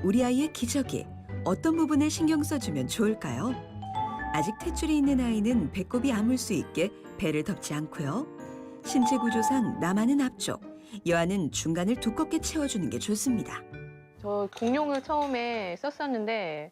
우리 아이의 기저귀, 어떤 부분에 신경 써주면 좋을까요? 아직 탯줄이 있는 아이는 배꼽이 아물 수 있게 배를 덮지 않고요. 신체 구조상 남아는 앞쪽, 여아는 중간을 두껍게 채워주는 게 좋습니다. 저 공룡을 처음에 썼었는데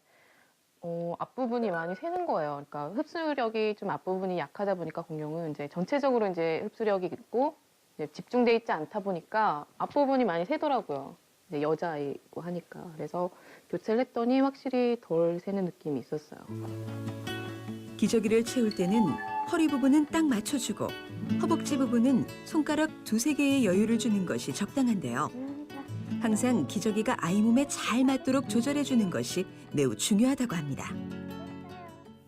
앞부분이 많이 새는 거예요. 그러니까 흡수력이 좀 앞부분이 약하다 보니까 공룡은 이제 전체적으로 이제 흡수력이 있고 이제 집중돼 있지 않다 보니까 앞부분이 많이 새더라고요. 이제 여자이고 하니까. 그래서 교체를 했더니 확실히 덜 새는 느낌이 있었어요. 기저귀를 채울 때는 허리 부분은 딱 맞춰주고 허벅지 부분은 손가락 두세 개의 여유를 주는 것이 적당한데요. 항상 기저귀가 아이 몸에 잘 맞도록 조절해주는 것이 매우 중요하다고 합니다.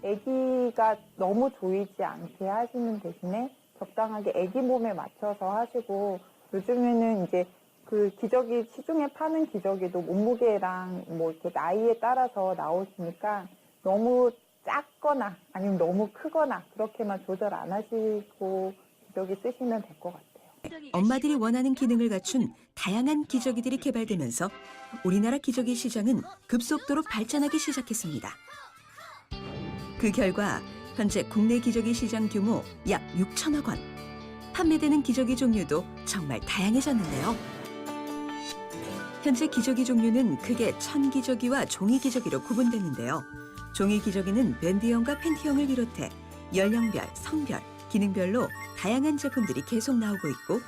아기가 너무 조이지 않게 하시는 대신에 적당하게 아기 몸에 맞춰서 하시고, 요즘에는 이제 그 기저귀, 시중에 파는 기저귀도 몸무게랑 뭐 이렇게 나이에 따라서 나오시니까 너무 작거나 아니면 너무 크거나 그렇게만 조절 안 하시고 기저귀 쓰시면 될 것 같아요. 엄마들이 원하는 기능을 갖춘 다양한 기저귀들이 개발되면서 우리나라 기저귀 시장은 급속도로 발전하기 시작했습니다. 그 결과 현재 국내 기저귀 시장 규모 약 6천억 원. 판매되는 기저귀 종류도 정말 다양해졌는데요. 현재 기저귀 종류는 크게 천 기저귀와 종이 기저귀로 구분되는데요. 종이 기저귀는 밴드형과 팬티형을 비롯해 연령별, 성별, 기능별로 다양한 제품들이 계속 나오고 있고,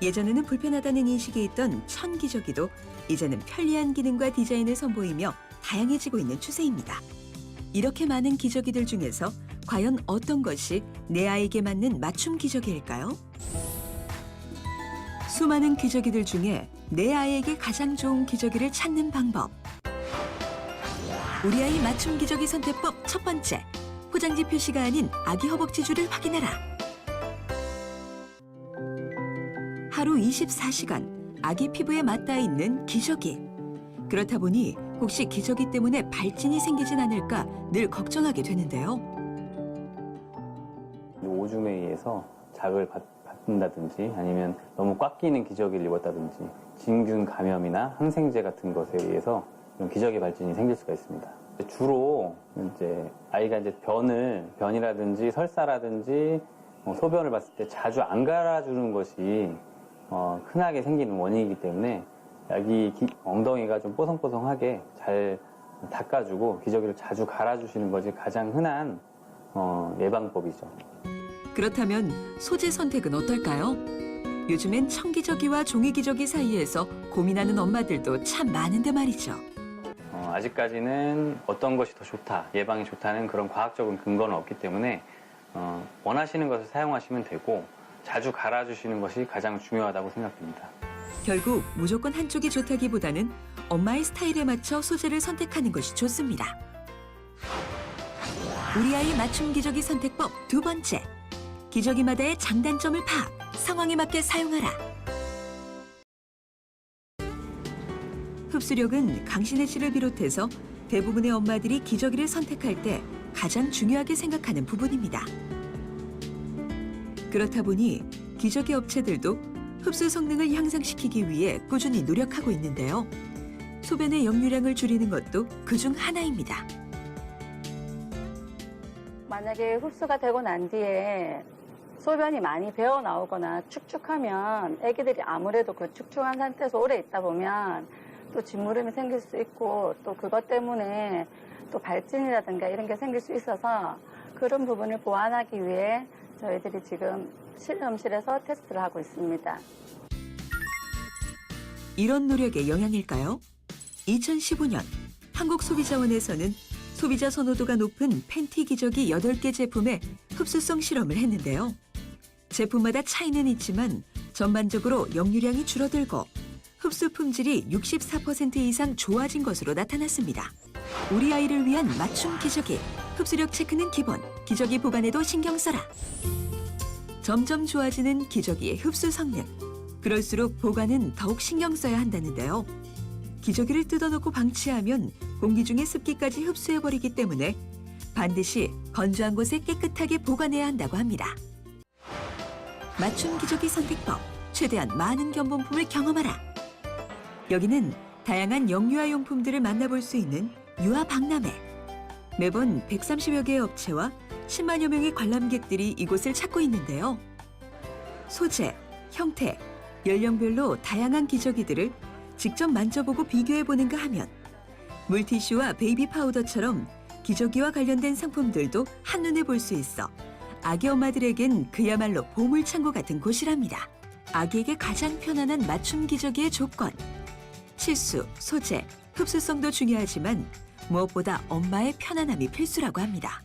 예전에는 불편하다는 인식이 있던 천 기저귀도 이제는 편리한 기능과 디자인을 선보이며 다양해지고 있는 추세입니다. 이렇게 많은 기저귀들 중에서 과연 어떤 것이 내 아이에게 맞는 맞춤 기저귀일까요? 수많은 기저귀들 중에 내 아이에게 가장 좋은 기저귀를 찾는 방법. 우리 아이 맞춤 기저귀 선택법 첫 번째, 포장지 표시가 아닌 아기 허벅지 줄을 확인하라. 하루 24시간 아기 피부에 맞닿아 있는 기저귀. 그렇다 보니 혹시 기저귀 때문에 발진이 생기진 않을까 늘 걱정하게 되는데요. 오줌에 의해서 자극을 받는다든지 아니면 너무 꽉 끼는 기저귀를 입었다든지 진균 감염이나 항생제 같은 것에 의해서 이런 기저귀 발진이 생길 수가 있습니다. 주로 이제 아이가 이제 변이라든지 설사라든지 소변을 봤을 때 자주 안 갈아주는 것이 흔하게 생기는 원인이기 때문에 아기 엉덩이가 좀 뽀송뽀송하게 잘 닦아주고 기저귀를 자주 갈아주시는 것이 가장 흔한 예방법이죠. 그렇다면 소재 선택은 어떨까요? 요즘엔 청기저귀와 종이기저귀 사이에서 고민하는 엄마들도 참 많은데 말이죠. 아직까지는 어떤 것이 더 좋다, 예방이 좋다는 그런 과학적인 근거는 없기 때문에 원하시는 것을 사용하시면 되고 자주 갈아주시는 것이 가장 중요하다고 생각됩니다. 결국 무조건 한쪽이 좋다기보다는 엄마의 스타일에 맞춰 소재를 선택하는 것이 좋습니다. 우리 아이 맞춤 기저귀 선택법 두 번째, 기저귀마다의 장단점을 파악, 상황에 맞게 사용하라. 흡수력은 강신혜 씨를 비롯해서 대부분의 엄마들이 기저귀를 선택할 때 가장 중요하게 생각하는 부분입니다. 그렇다 보니 기저귀 업체들도 흡수 성능을 향상시키기 위해 꾸준히 노력하고 있는데요. 소변의 역류량을 줄이는 것도 그중 하나입니다. 만약에 흡수가 되고 난 뒤에 소변이 많이 배어 나오거나 축축하면 아기들이 아무래도 그 축축한 상태에서 오래 있다 보면 또 짓무름이 생길 수 있고 또 그것 때문에 또 발진이라든가 이런 게 생길 수 있어서 그런 부분을 보완하기 위해 저희들이 지금 실험실에서 테스트를 하고 있습니다. 이런 노력의 영향일까요? 2015년 한국소비자원에서는 소비자 선호도가 높은 팬티 기저귀 8개 제품의 흡수성 실험을 했는데요. 제품마다 차이는 있지만 전반적으로 역류량이 줄어들고 흡수 품질이 64% 이상 좋아진 것으로 나타났습니다. 우리 아이를 위한 맞춤 기저귀, 흡수력 체크는 기본, 기저귀 보관에도 신경 써라. 점점 좋아지는 기저귀의 흡수 성능. 그럴수록 보관은 더욱 신경 써야 한다는데요. 기저귀를 뜯어놓고 방치하면 공기 중의 습기까지 흡수해버리기 때문에 반드시 건조한 곳에 깨끗하게 보관해야 한다고 합니다. 맞춤 기저귀 선택법, 최대한 많은 견본품을 경험하라. 여기는 다양한 영유아 용품들을 만나볼 수 있는 유아 박람회. 매번 130여 개의 업체와 10만여 명의 관람객들이 이곳을 찾고 있는데요. 소재, 형태, 연령별로 다양한 기저귀들을 직접 만져보고 비교해보는가 하면 물티슈와 베이비 파우더처럼 기저귀와 관련된 상품들도 한눈에 볼 수 있어 아기 엄마들에겐 그야말로 보물창고 같은 곳이랍니다. 아기에게 가장 편안한 맞춤 기저귀의 조건. 치수, 소재, 흡수성도 중요하지만 무엇보다 엄마의 편안함이 필수라고 합니다.